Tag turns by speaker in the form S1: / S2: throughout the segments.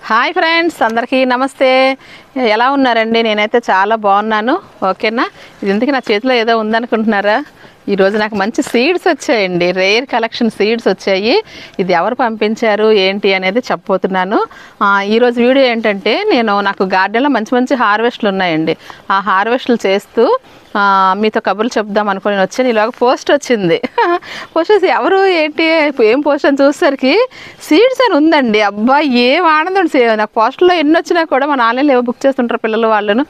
S1: Hi friends, అందరికీ నమస్తే. ఎలా ఉన్నారండి? నేనైతే చాలా బాగున్నాను. ఓకేనా? ఇది ఎందుకు నా చేతిలో ఏదో ఉందనుకుంటున్నారా? ఈరోజు నాకు మంచి సీడ్స్ వచ్చాయండి, రేర్ కలెక్షన్ సీడ్స్ వచ్చాయి. ఇది ఎవరు పంపించారు ఏంటి అనేది చెప్పబోతున్నాను. ఈరోజు వీడియో ఏంటంటే, నాకు గార్డెన్లో మంచి మంచి హార్వెస్ట్లు ఉన్నాయండి. ఆ హార్వెస్ట్లు చేస్తూ మీతో కబుర్లు చెప్దాం అనుకుని వచ్చాను. ఇలాగ పోస్ట్ వచ్చింది. పోస్ట్ వచ్చి ఎవరు ఏంటి ఏం పోస్ట్ అని చూసేసరికి సీడ్స్ అని ఉందండి. అబ్బా, ఏం ఆనందం! నాకు పోస్ట్లో ఎన్ని వచ్చినా కూడా మన ఆన్లైన్లో ఏవో బుక్ చేస్తుంటారు పిల్లలు వాళ్ళను.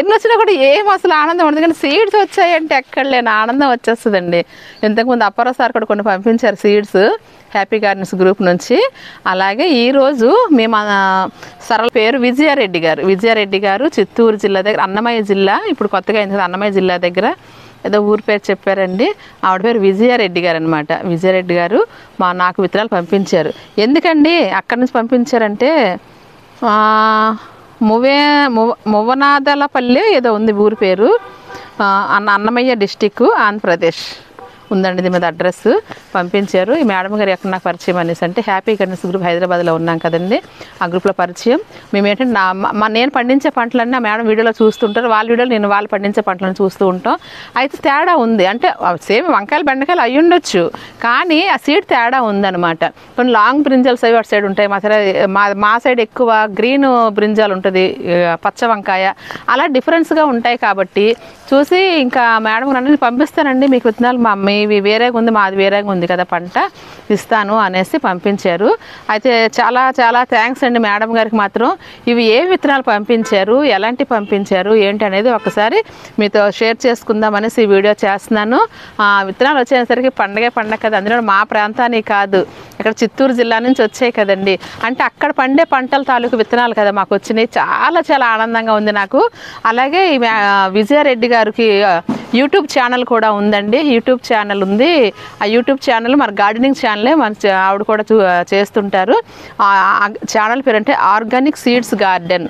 S1: ఎన్ని వచ్చినా కూడా ఏం అసలు ఆనందం ఉండదు, కానీ సీడ్స్ వచ్చాయంటే ఎక్కడ లేని ఆనందం వచ్చేస్తుందండి. ఇంతకుముందు అప్పారావు సార్ కూడా కొన్ని పంపించారు సీడ్స్ హ్యాపీ గార్డెన్స్ గ్రూప్ నుంచి. అలాగే ఈరోజు మేము సరళ పేరు విజయారెడ్డి గారు చిత్తూరు జిల్లా దగ్గర, అన్నమయ్య జిల్లా, ఇప్పుడు కొత్తగా అయింది కదా అన్నమయ్య జిల్లా దగ్గర ఏదో ఊరి పేరు చెప్పారండి. ఆవిడ పేరు విజయారెడ్డి గారు అనమాట. విజయారెడ్డి గారు నాకు విత్తనాలు పంపించారు. ఎందుకండి అక్కడి నుంచి పంపించారంటే, మువ్వనాదలపల్లి ఏదో ఉంది ఊరి పేరు, అన్నమయ్య డిస్టిక్, ఆంధ్రప్రదేశ్ ఉందండి. ఇది మీద అడ్రస్ పంపించారు. ఈ మేడం గారు ఎక్కడ నాకు పరిచయం అనేసి అంటే, హ్యాపీ గార్డెన్స్ గ్రూప్ హైదరాబాద్లో ఉన్నాం కదండి, ఆ గ్రూప్లో పరిచయం. మేము ఏంటంటే నేను పండించే పంటలన్నీ ఆ మేడం వీడియోలో చూస్తుంటారు, వాళ్ళ వీడియోలో నేను వాళ్ళు పండించే పంటలను చూస్తూ ఉంటాం. అయితే తేడా ఉంది, అంటే సేమ్ వంకాయలు బెండకాయలు అయ్యి ఉండొచ్చు, కానీ ఆ సీడ్ తేడా ఉందన్నమాట. కొన్ని లాంగ్ బ్రింజాల్స్ అవి అటు సైడ్ ఉంటాయి, మా సైడ్ ఎక్కువ గ్రీన్ బ్రింజాలు ఉంటుంది, పచ్చ వంకాయ అలా డిఫరెన్స్గా ఉంటాయి. కాబట్టి చూసి ఇంకా మేడం నన్ను పంపిస్తానండి మీకు విత్తనాలు, మా అమ్మాయి వేరేగా ఉంది, మాది వేరేగా ఉంది కదా పంట, ఇస్తాను అనేసి పంపించారు. అయితే చాలా చాలా థ్యాంక్స్ అండి మేడం గారికి మాత్రం. ఇవి ఏ విత్తనాలు పంపించారు, ఎలాంటి పంపించారు ఏంటి అనేది ఒకసారి మీతో షేర్ చేసుకుందాం అనేసి ఈ వీడియో చేస్తున్నాను. విత్తనాలు వచ్చేసరికి పండగ కదా, అందులో మా ప్రాంతానికి కాదు, ఇక్కడ చిత్తూరు జిల్లా నుంచి వచ్చాయి కదండి. అంటే అక్కడ పండే పంటల తాలూకు విత్తనాలు కదా మాకు వచ్చినాయి. చాలా చాలా ఆనందంగా ఉంది నాకు. అలాగే విజయారెడ్డి గారికి యూట్యూబ్ ఛానల్ కూడా ఉందండి. యూట్యూబ్ ఛానల్ ఉంది. ఆ యూట్యూబ్ ఛానల్ మన గార్డెనింగ్ ఛానలే, మన ఆవిడ కూడా చేస్తుంటారు. ఛానల్ పేరు అంటే ఆర్గానిక్ సీడ్స్ గార్డెన్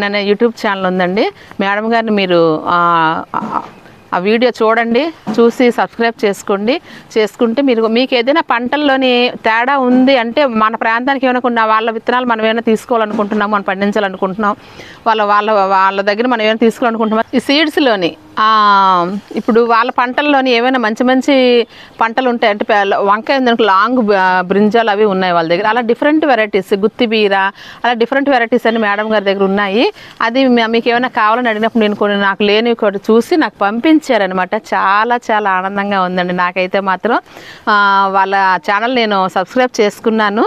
S1: అనే యూట్యూబ్ ఛానల్ ఉందండి. మేడం గారిని మీరు ఆ వీడియో చూడండి, చూసి సబ్స్క్రైబ్ చేసుకుంటే మీకు ఏదైనా పంటల్లోని తేడా ఉంది అంటే, మన ప్రాంతానికి ఏమైనా కొన్ని వాళ్ళ విత్తనాలు మనం ఏమైనా తీసుకోవాలనుకుంటున్నాం, మనం పండించాలనుకుంటున్నాం, వాళ్ళ దగ్గర మనం ఏమైనా తీసుకోవాలనుకుంటున్నాం. ఈ సీడ్స్లోని ఇప్పుడు వాళ్ళ పంటల్లోని ఏమైనా మంచి మంచి పంటలు ఉంటాయి అంటే, వంకాయ ఉందనుకో లాంగ్ బ్రింజాలు అవి ఉన్నాయి వాళ్ళ దగ్గర. అలా డిఫరెంట్ వెరైటీస్, గుత్తిబీర, అలా డిఫరెంట్ వెరైటీస్ అన్ని మేడం గారి దగ్గర ఉన్నాయి. అది మీకు ఏమైనా కావాలని అడిగినప్పుడు నేను కొన్ని నాకు లేనివి కూడా చూసి నాకు పంపించారనమాట. చాలా చాలా ఆనందంగా ఉందండి నాకైతే మాత్రం. వాళ్ళ ఛానల్ నేను సబ్స్క్రైబ్ చేసుకున్నాను.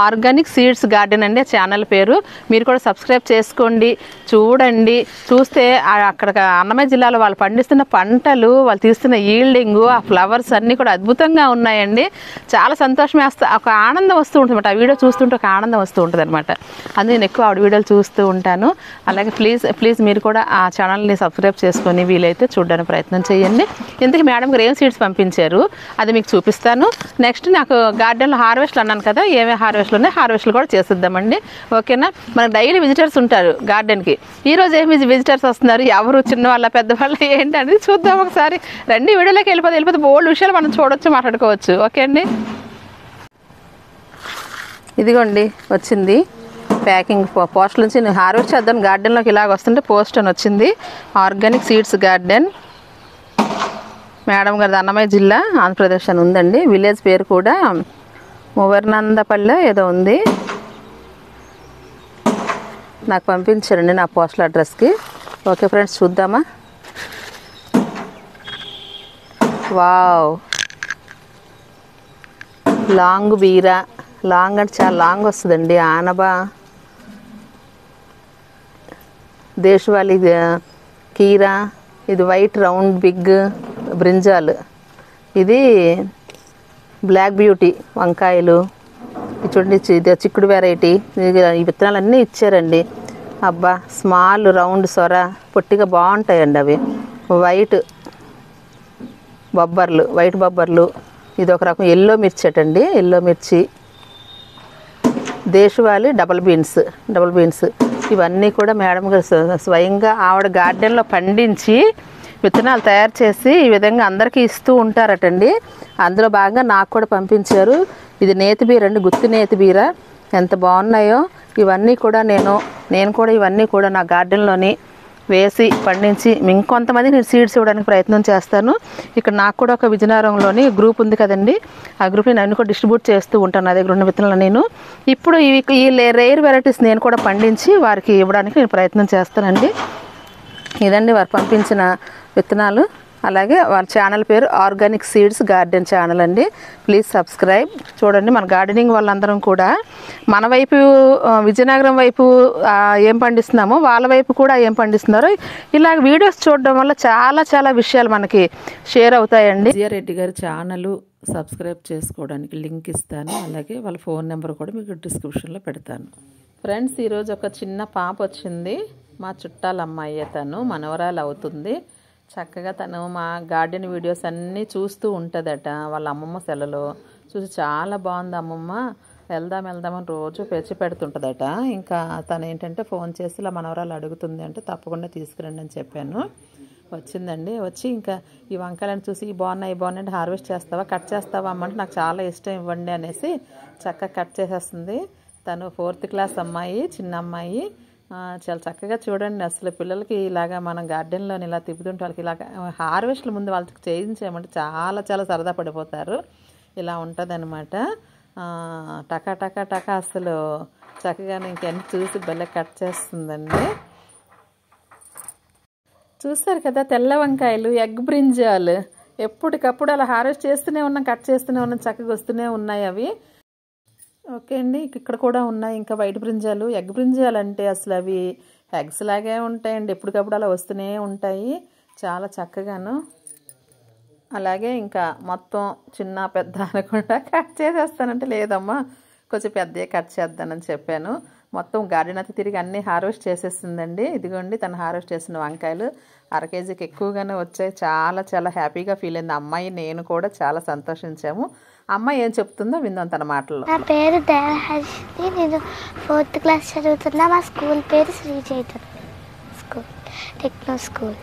S1: ఆర్గానిక్ సీడ్స్ గార్డెన్ అండి ఛానల్ పేరు. మీరు కూడా సబ్స్క్రైబ్ చేసుకోండి, చూడండి. చూస్తే అక్కడ అన్నమయ్య జిల్లాలో వాళ్ళు పండిస్తున్న పంటలు, వాళ్ళు తీస్తున్న ఈల్డింగు, ఆ ఫ్లవర్స్ అన్నీ కూడా అద్భుతంగా ఉన్నాయండి. చాలా సంతోషం వేస్తా, ఒక ఆనందం వస్తూ ఉంటుంది అనమాట. ఆ వీడియో చూస్తుంటే ఒక ఆనందం వస్తూ ఉంటుంది అనమాట. అందుకే నేను ఎక్కువ ఆవిడ వీడియోలు చూస్తూ ఉంటాను. అలాగే ప్లీజ్ మీరు కూడా ఆ ఛానల్ని సబ్స్క్రైబ్ చేసుకొని వీలైతే చూడడానికి ప్రయత్నం చేయండి. ఇందుకు మేడం గారు ఏం సీడ్స్ పంపించారు అది మీకు చూపిస్తాను. నెక్స్ట్ నాకు గార్డెన్లో హార్వెస్ట్లు అన్నాను కదా, ఏమేమి హార్వెస్ట్లు ఉన్నాయి, హార్వెస్ట్లు కూడా చేసిద్దామండి. ఓకేనా? మనకు డైలీ విజిటర్స్ ఉంటారు గార్డెన్కి. ఈరోజు ఏమి విజిటర్స్ వస్తున్నారు, ఎవరు, చిన్నవాళ్ళ పెద్దవాళ్ళు ఏంటి అనేది చూద్దాం ఒకసారి. రండి, వీడియోలోకి వెళ్ళిపోతే బోల్డ్ విషయాలు మనం చూడొచ్చు, మాట్లాడుకోవచ్చు. ఓకే అండి, ఇదిగోండి వచ్చింది ప్యాకింగ్. పోస్ట్ నుంచి నేను హార్వెస్ట్ చేద్దాం గార్డెన్లోకి ఇలాగ వస్తుంటే పోస్ట్ అని వచ్చింది. ఆర్గానిక్ సీడ్స్ గార్డెన్, మేడం గారిది అన్నమయ్య జిల్లా, ఆంధ్రప్రదేశ్ అని ఉందండి. విలేజ్ పేరు కూడా మువర్నందపల్లె ఏదో ఉంది. నాకు పంపించారండి నా పోస్టల్ అడ్రస్కి. ఓకే ఫ్రెండ్స్, చూద్దామా. వావ్, లాంగ్ బీరా, లాంగ్ అంటే చాలా లాంగ్ వస్తుందండి. ఆనబా, దేశవాళీ కీరా, ఇది వైట్ రౌండ్ బిగ్ బ్రింజాల్, ఇది బ్లాక్ బ్యూటీ వంకాయలు, చూడండి ఇది చిక్కుడు వెరైటీ. ఈ విత్తనాలన్నీ ఇచ్చారండి. అబ్బా, స్మాల్ రౌండ్ సొర పొట్టిగా బాగుంటాయండి అవి. వైట్ బొబ్బర్లు, ఇది ఒక రకం ఎల్లో మిర్చి అటండి, ఎల్లో మిర్చి. దేశవాళీ డబల్ బీన్స్ ఇవన్నీ కూడా మేడం గారు స్వయంగా ఆవిడ గార్డెన్లో పండించి విత్తనాలు తయారు చేసి ఈ విధంగా అందరికీ ఇస్తూ ఉంటారటండి. అందులో భాగంగా నాకు కూడా పంపించారు. ఇది నేతిబీర అండి, గుత్తి నేతిబీర. ఎంత బాగున్నాయో. ఇవన్నీ కూడా నేను కూడా ఇవన్నీ కూడా నా గార్డెన్లోని వేసి పండించి ఇంకొంతమంది నేను సీడ్స్ ఇవ్వడానికి ప్రయత్నం చేస్తాను. ఇక్కడ నాకు కూడా ఒక విజయనగరంలోని గ్రూప్ ఉంది కదండి, ఆ గ్రూప్ని నేను కూడా డిస్ట్రిబ్యూట్ చేస్తూ ఉంటాను. నా దగ్గర ఉన్న విత్తనాలు నేను ఇప్పుడు ఈ రేర్ వెరైటీస్ నేను కూడా పండించి వారికి ఇవ్వడానికి నేను ప్రయత్నం చేస్తానండి. ఇదండి వారు పంపించిన విత్తనాలు. అలాగే వాళ్ళ ఛానల్ పేరు ఆర్గానిక్ సీడ్స్ గార్డెన్ ఛానల్ అండి. Please subscribe. చూడండి మన గార్డెనింగ్ వాళ్ళందరం కూడా మన వైపు విజయనగరం వైపు ఏం పండిస్తున్నామో వాళ్ళ వైపు కూడా ఏం పండిస్తున్నారో ఇలాగ వీడియోస్ చూడడం వల్ల చాలా చాలా విషయాలు మనకి షేర్ అవుతాయండి. జియారెడ్డి గారి ఛానల్ సబ్స్క్రైబ్ చేసుకోవడానికి లింక్ ఇస్తాను. అలాగే వాళ్ళ ఫోన్ నెంబర్ కూడా మీకు డిస్క్రిప్షన్లో పెడతాను. ఫ్రెండ్స్, ఈరోజు ఒక చిన్న పాప వచ్చింది. మా చుట్టాల అమ్మాయి, తను మనవరాలు అవుతుంది. చక్కగా తను మా గార్డెన్ వీడియోస్ అన్నీ చూస్తూ ఉంటుందట. వాళ్ళ అమ్మమ్మ సెలలో చూసి చాలా బాగుంది అమ్మమ్మ, వెళ్దామని రోజు పెంచి పెడుతుంటుందట. ఇంకా తను ఏంటంటే ఫోన్ చేసి ఇలా మనవరాలు అడుగుతుంది అంటే తప్పకుండా తీసుకురండి అని చెప్పాను. వచ్చిందండి. వచ్చి ఇంకా ఈ వంకాయలను చూసి బాగున్నాయి అంటే హార్వెస్ట్ చేస్తావా, కట్ చేస్తావా అమ్మంటే నాకు చాలా ఇష్టం, ఇవ్వండి అనేసి చక్కగా కట్ చేసేస్తుంది. తను 4th క్లాస్ అమ్మాయి, చిన్న అమ్మాయి. చాలా చక్కగా చూడండి. అసలు పిల్లలకి ఇలాగా మనం గార్డెన్లో ఇలా తిప్పుతుంటే వాళ్ళకి ఇలాగ హార్వెస్ట్ల ముందు వాళ్ళకి చేయించామంటే చాలా చాలా సరదా పడిపోతారు. ఇలా ఉంటుంది అనమాట. టకా టకా టకా అసలు చక్కగా ఇంకన్నీ చూసి భలే కట్ చేస్తుందండి. చూస్తారు కదా తెల్ల వంకాయలు, ఎగ్ బ్రింజాలు ఎప్పటికప్పుడు అలా హార్వెస్ట్ చేస్తూనే ఉన్నాం, కట్ చేస్తూనే ఉన్నాం, చక్కగా వస్తూనే ఉన్నాయి అవి. ఓకే అండి, ఇక్కడ కూడా ఉన్నాయి ఇంకా వైట్ బ్రింజాలు. ఎగ్ బ్రింజాలు అంటే అసలు అవి ఎగ్స్ లాగే ఉంటాయండి, ఎప్పటికప్పుడు అలా వస్తూనే ఉంటాయి, చాలా చక్కగాను. అలాగే ఇంకా మొత్తం చిన్న పెద్ద అనకుండా కట్ చేసేస్తానంటే లేదమ్మా కొంచెం పెద్దగా కట్ చేద్దానని చెప్పాను. మొత్తం గార్డెన్ అయితే తిరిగి అన్నీ హార్వెస్ట్ చేసేస్తుందండి. ఇదిగోండి తను హార్వెస్ట్ చేసిన వంకాయలు 1/2 కేజీకి ఎక్కువగానే వచ్చాయి. చాలా చాలా హ్యాపీగా ఫీల్ అయింది అమ్మాయి, నేను కూడా చాలా సంతోషించాము. అమ్మాయి ఏం చెప్తుందో విందాం తన మాటల్లో.
S2: నా పేరు దేవహర్షిని, నేను 4th క్లాస్ చదువుతున్నా. మా స్కూల్ పేరు Sri Chaitanya school, techno school.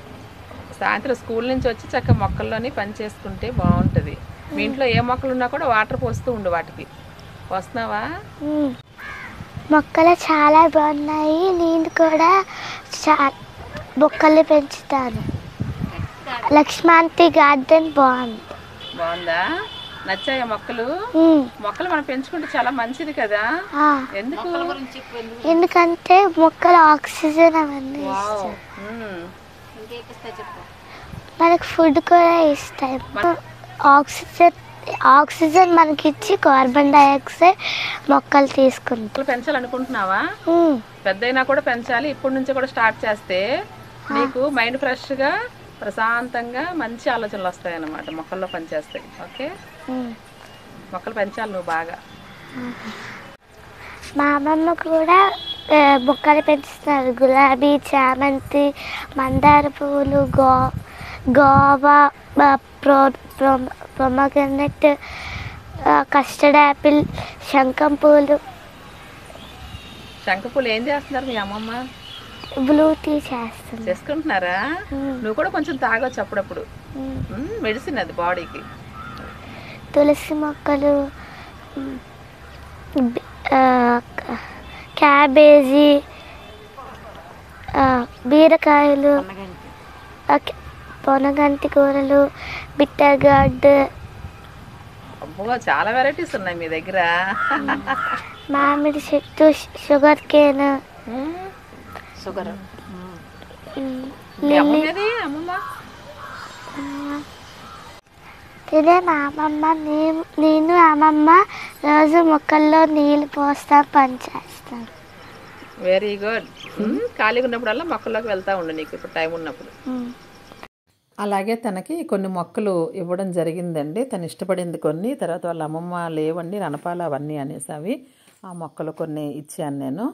S1: సాయంత్రం స్కూల్ నుంచి వచ్చి చక్కగా మొక్కల్లోని పని చేసుకుంటే బాగుంటుంది. మీ ఇంట్లో ఏ మొక్కలు ఉన్నా కూడా వాటర్ పోస్తూ ఉండు, వాటికి వస్తున్నావా?
S2: మొక్కలు చాలా బాగున్నాయి. నేను కూడా మొక్కల్ని పెంచుతాను. లక్ష్మాంతి గార్డెన్
S1: బాగుందా? నచ్చాయా మొక్కలు? మొక్కలు మనం పెంచుకుంటే చాలా మంచిది కదా. ఎందుకు?
S2: ఎందుకంటే మొక్కలు ఆక్సిజన్ అవన్నీ మనకు ఫుడ్ కూడా ఇస్తాయి. ఆక్సిజన్ మనకి ఇచ్చి కార్బన్ డైఆక్సైడ్ మొక్కలు తీసుకుంటాయి.
S1: పెంచాలనుకుంటున్నావా? పెద్దయినా కూడా పెంచాలి. ఇప్పటి నుంచి కూడా స్టార్ట్ చేస్తే నీకు మైండ్ ఫ్రెష్గా ప్రశాంతంగా మంచి ఆలోచనలు వస్తాయి అన్నమాట. మొక్కల్లో పనిచేస్తాయి. ఓకే, మొక్కలు పెంచాలి నువ్వు బాగా.
S2: మా అమ్మమ్మ కూడా మొక్కలు పెంచుతున్నారు. గులాబీ, చామంతి, మందార పువ్వులు, గోవా, పొమగ్రనెట్, కస్టర్డ్ యాపిల్, శంఖం పూలు.
S1: శంఖపూలు ఏం చేస్తున్నారు మీ అమ్మమ్మ?
S2: బ్లూ టీ చేసుకుంటున్నారా?
S1: నువ్వు కూడా కొంచెం తాగొచ్చు అప్పుడప్పుడు, మెడిసిన్ అది బాడీకి.
S2: తులసి మొక్కలు, క్యాబేజీ, బీరకాయలు, పొనగంటి కూరలు, బిట్టర్గార్డ్.
S1: అబ్బో, చాలా వెరైటీస్ ఉన్నాయి మీ దగ్గర.
S2: మామిడి చెట్టు, షుగర్ కేన్, ఇదే మా అమ్మమ్మ. నేను అమ్మమ్మ రోజు మొక్కల్లో నీళ్ళు పోస్తాం, పని చేస్తాం.
S1: Very good. ఖాళీగా ఉన్నప్పుడల్లా మొక్కల్లోకి వెళ్తా ఉండు నీకు ఇప్పుడు టైం ఉన్నప్పుడు. అలాగే తనకి కొన్ని మొక్కలు ఇవ్వడం జరిగిందండి. తను ఇష్టపడింది కొన్ని, తర్వాత వాళ్ళ అమ్మమ్మ లేవండి రణపాలు అవన్నీ అనేసి అవి ఆ మొక్కలు కొన్ని ఇచ్చాను నేను.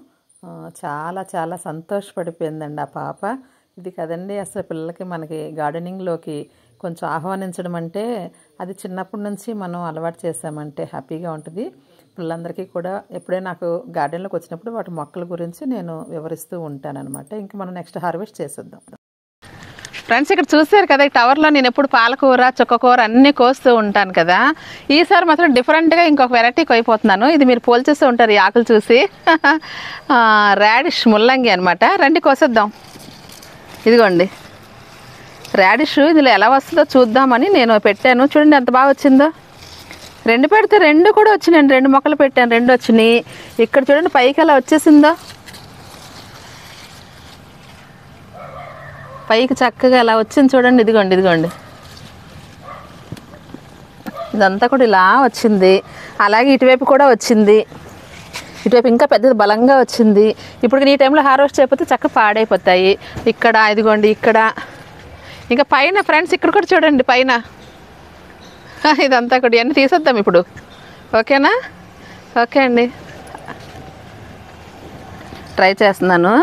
S1: చాలా చాలా సంతోషపడిపోయిందండి ఆ పాప. ఇది కదండి అసలు పిల్లలకి మనకి గార్డెనింగ్లోకి కొంచెం ఆహ్వానించడం అంటే, అది చిన్నప్పటి నుంచి మనం అలవాటు చేసామంటే హ్యాపీగా ఉంటుంది. పిల్లలందరికీ కూడా ఎప్పుడైనా నాకు గార్డెన్లోకి వచ్చినప్పుడు వాటి మొక్కల గురించి నేను వివరిస్తూ ఉంటానన్నమాట. ఇంక మనం నెక్స్ట్ హార్వెస్ట్ చేసేద్దాం. ఫ్రెండ్స్ ఇక్కడ చూసారు కదా ఈ టవర్లో నేను ఎప్పుడు పాలకూర చుక్కకూర అన్నీ కోస్తూ ఉంటాను కదా. ఈసారి మాత్రం డిఫరెంట్గా ఇంకొక వెరైటీ కోయిపోతున్నాను. ఇది మీరు పోల్చేస్తూ ఉంటారు ఈ ఆకులు చూసి. రాడిష్ ముల్లంగి అనమాట. రండి కోసేద్దాం. ఇదిగోండి రాడిష్. ఇందులో ఎలా వస్తుందో చూద్దామని నేను పెట్టాను. చూడండి ఎంత బాగా వచ్చిందో. 2 పెడితే 2 కూడా వచ్చినాయండి. 2 మొక్కలు పెట్టాను, 2 వచ్చినాయి. ఇక్కడ చూడండి పైకి ఎలా వచ్చేసిందో. పైకి చక్కగా ఎలా వచ్చింది చూడండి. ఇదిగోండి ఇదిగోండి ఇదంతా కూడా ఇలా వచ్చింది. అలాగే ఇటువైపు కూడా వచ్చింది. ఇటువైపు ఇంకా పెద్దది బలంగా వచ్చింది. ఇప్పుడు ఈ టైంలో హార్వెస్ట్ చేయకపోతే చక్కగా పాడైపోతాయి. ఇక్కడ ఇదిగోండి ఇక్కడ ఇంకా పైన ఫ్రెండ్స్ ఇక్కడ కూడా చూడండి పైన ఇదంతా కూడా ఇవన్నీ తీసేద్దాం ఇప్పుడు. ఓకేనా? ఓకే అండి. ట్రై చేస్తున్నాను.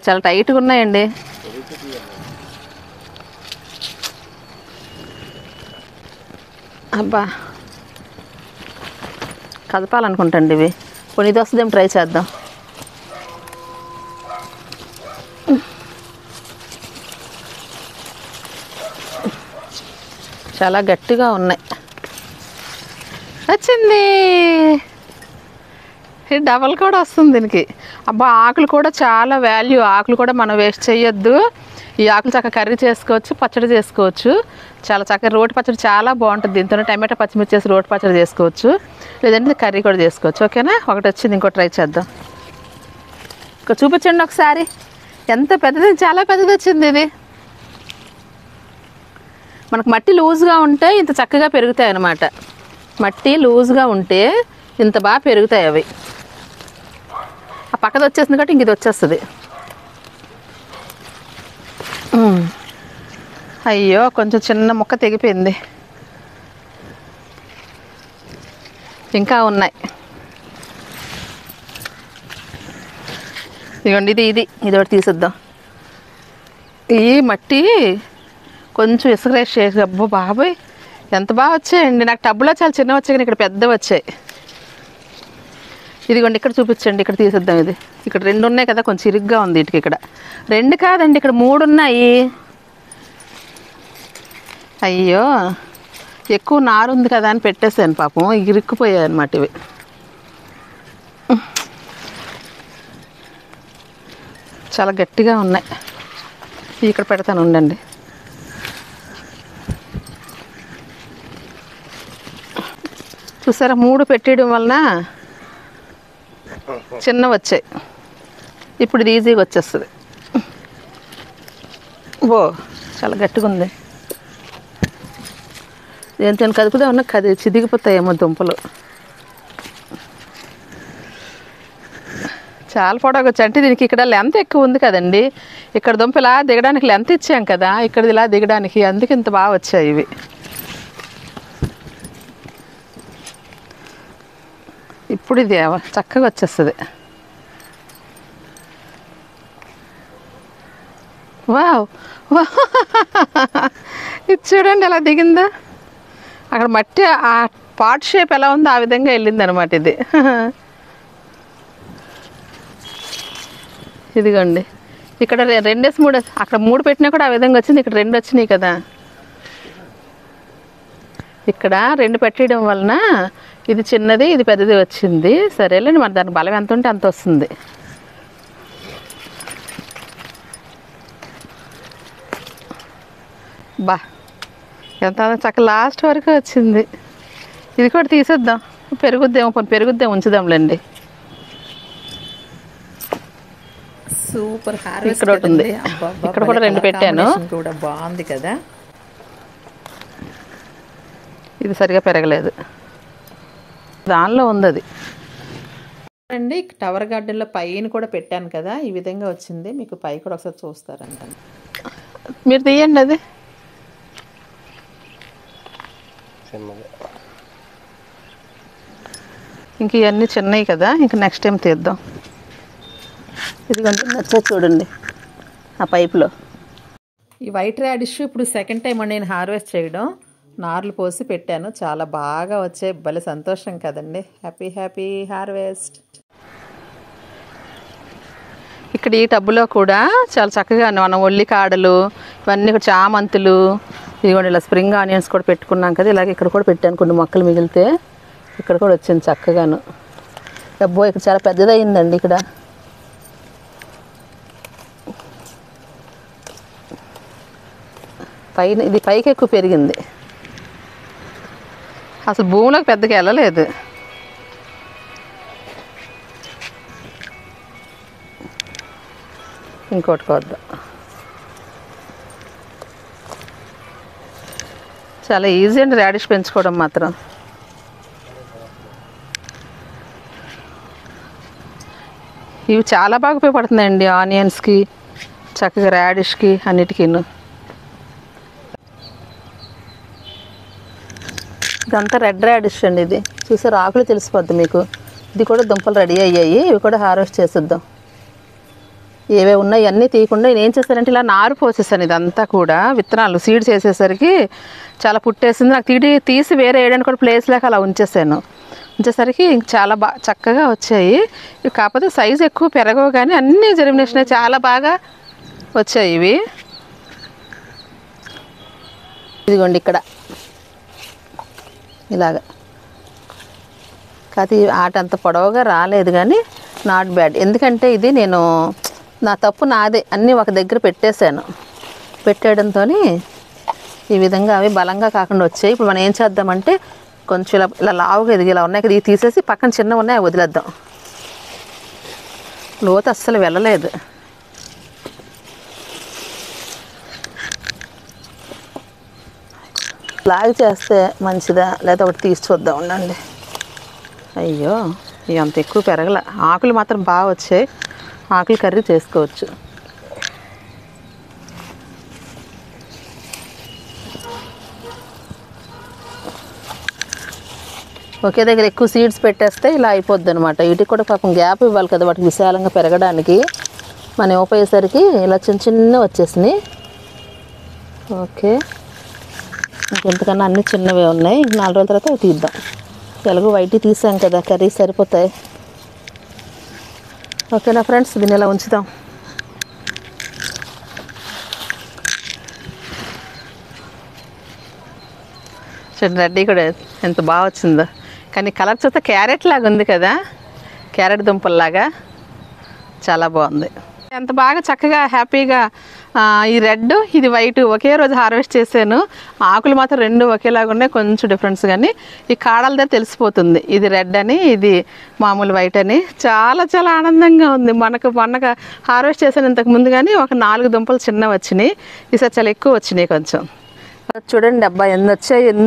S1: చాలా టైట్గా ఉన్నాయండి. అబ్బా కదపాలనుకుంటండి ఇవి. కొన్ని ఇది వస్తుందేమో ట్రై చేద్దాం. చాలా గట్టిగా ఉన్నాయి. వచ్చింది. డబల్ కూడా వస్తుంది దీనికి. అబ్బా ఆకులు కూడా చాలా వాల్యూ. ఆకులు కూడా మనం వేస్ట్ చేయొద్దు. ఈ ఆకులు చక్కగా కర్రీ చేసుకోవచ్చు, పచ్చడి చేసుకోవచ్చు. చాలా చక్కగా రోటి పచ్చడి చాలా బాగుంటుంది. దీంతో టమాటా పచ్చిమిర్చి చేసి రోటి పచ్చడి చేసుకోవచ్చు, లేదంటే కర్రీ కూడా చేసుకోవచ్చు. ఓకేనా? ఒకటి వచ్చింది, ఇంకో ట్రై చేద్దాం. ఇంకా చూపించండి ఒకసారి. ఎంత పెద్దది, చాలా పెద్దది వచ్చింది ఇది. మనకు మట్టి లూజ్గా ఉంటే ఇంత చక్కగా పెరుగుతాయి అన్నమాట. మట్టి లూజ్గా ఉంటే ఇంత బాగా పెరుగుతాయి అవి. ఆ పక్కది వచ్చేసింది కాబట్టి ఇంక ఇది వచ్చేస్తుంది. అయ్యో కొంచెం చిన్న ముక్క తెగిపోయింది. ఇంకా ఉన్నాయి. ఇదిగోండి ఇది ఒకటి తీసేద్దాం. ఈ మట్టి కొంచెం ఇసుక చేసి అబ్బో బాబాయ్ ఎంత బాగా వచ్చాయండి. నాకు టబ్బులో చాలా చిన్న వచ్చాయి కానీ ఇక్కడ పెద్ద వచ్చాయి. ఇదిగోండి ఇక్కడ చూపించండి. ఇక్కడ తీసేద్దాం. ఇది ఇక్కడ 2 ఉన్నాయి కదా, కొంచెం ఇరుగ్గా ఉంది ఇటుకి. ఇక్కడ 2 కాదండి, ఇక్కడ 3 ఉన్నాయి. అయ్యో ఎక్కువ నారు ఉంది కదా అని పెట్టేశాను. పాపం ఇరుక్కుపోయాయి అన్నమాట ఇవి. చాలా గట్టిగా ఉన్నాయి. ఇక్కడ పెడతాను ఉండండి. చూసారా 3 పెట్టేయడం వలన చిన్న వచ్చాయి. ఇప్పుడు ఇది ఈజీగా వచ్చేస్తుంది. ఓ చాలా గట్టిగా ఉంది. దేంతో కదుపుదా ఉన్నా చిదిగిపోతాయేమో దుంపలు. చాలా పొడవుగా వచ్చాయి. అంటే దీనికి ఇక్కడ లెంత్ ఎక్కువ ఉంది కదండి. ఇక్కడ దుంప ఇలా దిగడానికి లెంత్ ఇచ్చాం కదా, ఇక్కడ ఇలా దిగడానికి, అందుకే ఇంత బాగా వచ్చాయి ఇవి. ఇప్పుడు ఇది చక్కగా వచ్చేస్తుంది. వావ్, ఇది చూడండి ఎలా దిగిందా. అక్కడ మట్టి ఆ పాట్ షేప్ ఎలా ఉందో ఆ విధంగా వెళ్ళింది అనమాట ఇది. ఇదిగోండి ఇక్కడ 2 3 అక్కడ 3 పెట్టినా కూడా ఆ విధంగా వచ్చింది. ఇక్కడ 2 వచ్చినాయి కదా. ఇక్కడ 2 పెట్టడం వలన ఇది చిన్నది, ఇది పెద్దది వచ్చింది. సరేలేండి, మరి దానికి బలం ఎంత ఉంటే అంత వస్తుంది. బా ఎంత చక్కగా లాస్ట్ వరకు వచ్చింది. ఇది కూడా తీసేద్దాం. పెరుగుద్దేమో, పెరుగుద్దేమో, ఉంచుదాంలేండి.
S3: సూపర్.
S1: ఇక్కడ ఒకటి ఉంది. ఇక్కడ కూడా 2 పెట్టాను.
S3: కూడా బాగుంది కదా.
S1: ఇది సరిగా పెరగలేదు, దానిలో ఉంది అది. అండి టవర్ గార్డెన్లో పైన కూడా పెట్టాను కదా, ఈ విధంగా వచ్చింది. మీకు పై కూడా ఒకసారి చూస్తారంట. మీరు తీయండి అది. ఇంక ఇవన్నీ చిన్నవి కదా, ఇంక నెక్స్ట్ టైం తీద్దాం. ఇది కొంచెం నచ్చ చూడండి ఆ పైపులో. ఈ వైట్ రాడిష్ ఇప్పుడు సెకండ్ టైం అండి నేను హార్వెస్ట్ చేయడం. నార్లు పోసి పెట్టాను, చాలా బాగా వచ్చాయి. భలే సంతోషం కదండి. Happy happy harvest. ఇక్కడ ఈ టబ్బులో కూడా చాలా చక్కగా మనం ఒల్లికాడలు ఇవన్నీ కూడా చామంతులు ఇదిగోండి ఇలా స్ప్రింగ్ ఆనియన్స్ కూడా పెట్టుకున్నాం కదా. ఇలాగే ఇక్కడ కూడా పెట్టాను కొన్ని మొక్కలు మిగిలితే ఇక్కడ కూడా వచ్చింది చక్కగాను. అబ్బో ఇక్కడ చాలా పెద్దదయ్యిందండి. ఇక్కడ పైన ఇది పైకి ఎక్కువ పెరిగింది, అసలు భూమిలోకి పెద్దగా వెళ్ళలేదు. ఇంకోటి కొద్దాం. చాలా ఈజీ అండి రాడిష్ పెంచుకోవడం మాత్రం. ఇవి చాలా బాగా ఉపయోగపడుతున్నాయండి ఆనియన్స్కి, చక్కగా రాడిష్కి అన్నిటికీను. ఇదంతా రెడ్ రాడిష్ అండి. ఇది చూసారు ఆకులు తెలిసిపోద్ది మీకు. ఇది కూడా దుంపలు రెడీ అయ్యాయి, ఇవి కూడా హార్వెస్ట్ చేసేద్దాం. ఏవే ఉన్నాయి అన్నీ తీయకుండా నేను ఏం చేస్తానంటే ఇలా నారు పోసేసాను. ఇదంతా కూడా విత్తనాలు సీడ్స్ వేసేసరికి చాలా పుట్టేసింది. నాకు తీసి వేరే వేయడానికి కూడా ప్లేస్ లేక అలా ఉంచేసరికి ఇంక చాలా చక్కగా వచ్చాయి. ఇవి కాకపోతే సైజు ఎక్కువ పెరగవు కానీ అన్నీ జెర్మినేషన్ చాలా బాగా వచ్చాయి ఇవి. ఇదిగోండి ఇక్కడ ఇలాగా కాదు, ఆట అంత పొడవుగా రాలేదు కానీ నాట్ బ్యాడ్. ఎందుకంటే ఇది నేను నా తప్పు నాదే, అన్నీ ఒక దగ్గర పెట్టేయడంతో ఈ విధంగా అవి బలంగా కాకుండా వచ్చాయి. ఇప్పుడు మనం ఏం చేద్దామంటే కొంచెం ఇలా లావుగా ఎదిగి ఇలా ఉన్నాయి కదా, ఇవి తీసేసి పక్కన చిన్నగా ఉన్నాయి వదిలేద్దాం. లోతు అస్సలు వెళ్ళలేదు. లాగి చేస్తే మంచిదా లేదా ఒకటి తీసి చూద్దాం ఉండండి. అయ్యో ఇవి అంత ఎక్కువ పెరగల, ఆకులు మాత్రం బాగా వచ్చాయి. ఆకులు కర్రీ చేసుకోవచ్చు. ఒకే దగ్గర ఎక్కువ సీడ్స్ పెట్టేస్తే ఇలా అయిపోద్ది అనమాట. వీటికి కూడా పాపం గ్యాప్ ఇవ్వాలి కదా వాటికి విశాలంగా పెరగడానికి. మనం ఉపయోగేసరికి ఇలా చిన్న వచ్చేసినాయి. ఓకే, ఇంకెంతకన్నా అన్నీ చిన్నవే ఉన్నాయి. 4 రోజుల తర్వాత అవి తీద్దాం. ఎలాగో వైట్ తీసాం కదా, కర్రీ సరిపోతాయి. ఓకేనా ఫ్రెండ్స్, దీన్ని ఇలా ఉంచుదాం. చూడండి రెడ్డి కూడా ఎంత బాగా వచ్చిందో. కానీ కలర్ చూస్తే క్యారెట్ లాగా ఉంది కదా, క్యారెట్ దుంపల్లాగా చాలా బాగుంది. ఎంత బాగా చక్కగా హ్యాపీగా ఈ రెడ్ ఇది వైట్ ఒకే రోజు హార్వెస్ట్ చేశాను. ఆకులు మాత్రం 2 ఒకేలాగా ఉన్నాయి, కొంచెం డిఫరెన్స్. కానీ ఈ కాడల దగ్గర తెలిసిపోతుంది ఇది రెడ్ అని ఇది మామూలు వైట్ అని. చాలా చాలా ఆనందంగా ఉంది. మొన్నగా హార్వెస్ట్ చేశాను ఇంతకు ముందు, కానీ ఒక 4 దుంపలు చిన్నవి వచ్చినాయి. ఈసారి చాలా ఎక్కువ వచ్చినాయి కొంచెం. చూడండి అబ్బా ఎన్ని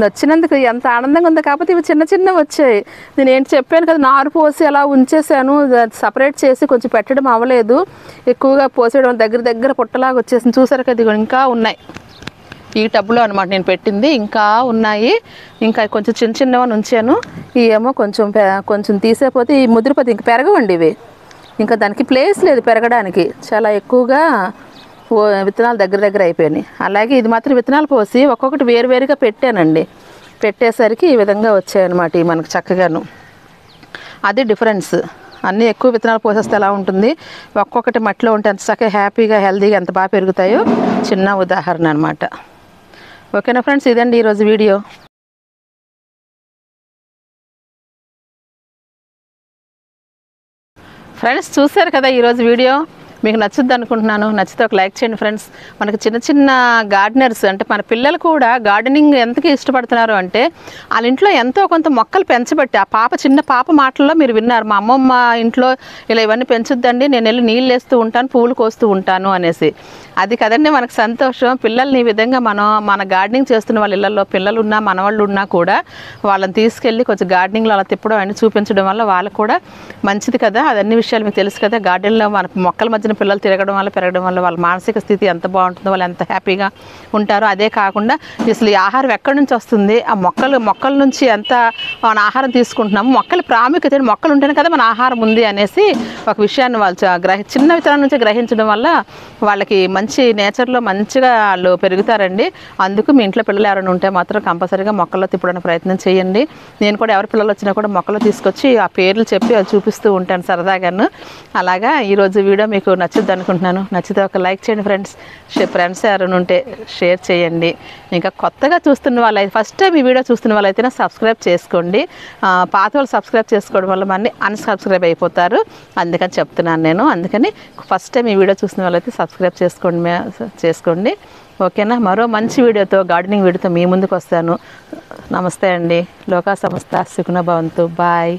S1: వచ్చినందుకు ఎంత ఆనందంగా ఉంది. కాకపోతే ఇవి చిన్నవి వచ్చాయి. నేను ఏంటి చెప్పాను కదా, నారు పోసి అలా ఉంచేసాను, సపరేట్ చేసి కొంచెం పెట్టడం అవ్వలేదు. ఎక్కువగా పోసేయడం దగ్గర పుట్టలాగా వచ్చేసింది. చూసారు కదా, ఇదిగో ఇంకా ఉన్నాయి ఈ టబ్లో అనమాట నేను పెట్టింది. ఇంకా ఉన్నాయి, ఇంకా కొంచెం చిన్నవని ఉంచాను. ఇవేమో కొంచెం తీసేపోతే ఈ ముదిరిపోతే ఇంక పెరగవండి ఇవి. ఇంకా దానికి ప్లేస్ లేదు పెరగడానికి. చాలా ఎక్కువగా విత్తనాలు దగ్గర అయిపోయినాయి. అలాగే ఇది మాత్రం విత్తనాలు పోసి ఒక్కొక్కటి వేరువేరుగా పెట్టానండి. పెట్టేసరికి ఈ విధంగా వచ్చాయన్నమాట ఇవి మనకు చక్కగాను. అది డిఫరెన్స్. అన్నీ ఎక్కువ విత్తనాలు పోసేస్తే ఎలా ఉంటుంది, ఒక్కొక్కటి మట్టిలో ఉంటే ఎంత చక్కగా హ్యాపీగా హెల్తీగా ఎంత బాగా పెరుగుతాయో చిన్న ఉదాహరణ అనమాట. ఓకేనా ఫ్రెండ్స్, ఇదండి ఈరోజు వీడియో. ఫ్రెండ్స్ చూసారు కదా ఈరోజు వీడియో, మీకు నచ్చుద్ది అనుకుంటున్నాను. నచ్చితే ఒక లైక్ చేయండి ఫ్రెండ్స్. మనకు చిన్న గార్డెనర్స్ అంటే మన పిల్లలు కూడా గార్డెనింగ్ ఎంతకి ఇష్టపడుతున్నారు అంటే వాళ్ళ ఇంట్లో ఎంతో కొంత మొక్కలు పెంచబట్టి ఆ చిన్న పాప మాటల్లో మీరు విన్నారు, మా అమ్మమ్మ ఇంట్లో ఇలా ఇవన్నీ పెంచుద్దండి, నేను వెళ్ళి నీళ్ళు వేస్తూ ఉంటాను, పూలు కోస్తూ ఉంటాను అనేసి. అది కదండి మనకు సంతోషం. పిల్లల్ని ఈ విధంగా మన గార్డెనింగ్ చేస్తున్న వాళ్ళ ఇళ్ళల్లో పిల్లలు ఉన్నా మనవాళ్ళు ఉన్నా కూడా వాళ్ళని తీసుకెళ్ళి కొంచెం గార్డెనింగ్లో అలా తిప్పడం అన్నీ చూపించడం వల్ల వాళ్ళకు కూడా మంచిది కదా. అదన్ని విషయాలు మీకు తెలుసు కదా. గార్డెన్లో మన మొక్కల మధ్యన పిల్లలు తిరగడం వల్ల పెరగడం వల్ల వాళ్ళ మానసిక స్థితి ఎంత బాగుంటుందో, వాళ్ళు ఎంత హ్యాపీగా ఉంటారో. అదే కాకుండా అసలు ఈ ఆహారం ఎక్కడి నుంచి వస్తుంది, ఆ మొక్కల నుంచి ఎంత మన ఆహారం తీసుకుంటున్నాము, మొక్కల ప్రాముఖ్యత, మొక్కలు ఉంటేనే కదా మన ఆహారం ఉంది అనేసి ఒక విషయాన్ని వాళ్ళు చిన్న విత్తనం నుంచి గ్రహించడం వల్ల వాళ్ళకి మంచి నేచర్లో మంచిగా వాళ్ళు పెరుగుతారండి. అందుకు మీ ఇంట్లో పిల్లలు ఎవరైనా ఉంటే మాత్రం కంపల్సరీగా మొక్కల్లో తిప్పడానికి ప్రయత్నం చేయండి. నేను కూడా ఎవరి పిల్లలు వచ్చినా కూడా మొక్కలు తీసుకొచ్చి ఆ పేర్లు చెప్పి అది చూపిస్తూ ఉంటాను సరదాగాను. అలాగా ఈరోజు వీడియో మీకు నచ్చుద్ది అనుకుంటున్నాను. నచ్చితే ఒక లైక్ చేయండి ఫ్రెండ్స్. ఫ్రెండ్స్ ఎవరైనా ఉంటే షేర్ చేయండి. ఇంకా కొత్తగా చూస్తున్న వాళ్ళైతే ఫస్ట్ టైం ఈ వీడియో చూస్తున్న వాళ్ళైతే సబ్స్క్రైబ్ చేసుకోండి. పాత వాళ్ళు సబ్స్క్రైబ్ చేసుకోవడం వల్ల మళ్ళీ అన్సబ్స్క్రైబ్ అయిపోతారు, అందుకని చెప్తున్నాను నేను. అందుకని ఫస్ట్ టైం ఈ వీడియో చూస్తున్న వాళ్ళైతే సబ్స్క్రైబ్ చేసుకోండి. ఓకేనా? మరో మంచి వీడియోతో, గార్డెనింగ్ వీడియోతో మీ ముందుకు వస్తాను. నమస్తే అండి. లోకా సమస్త సుఖినో భవంతు. బాయ్.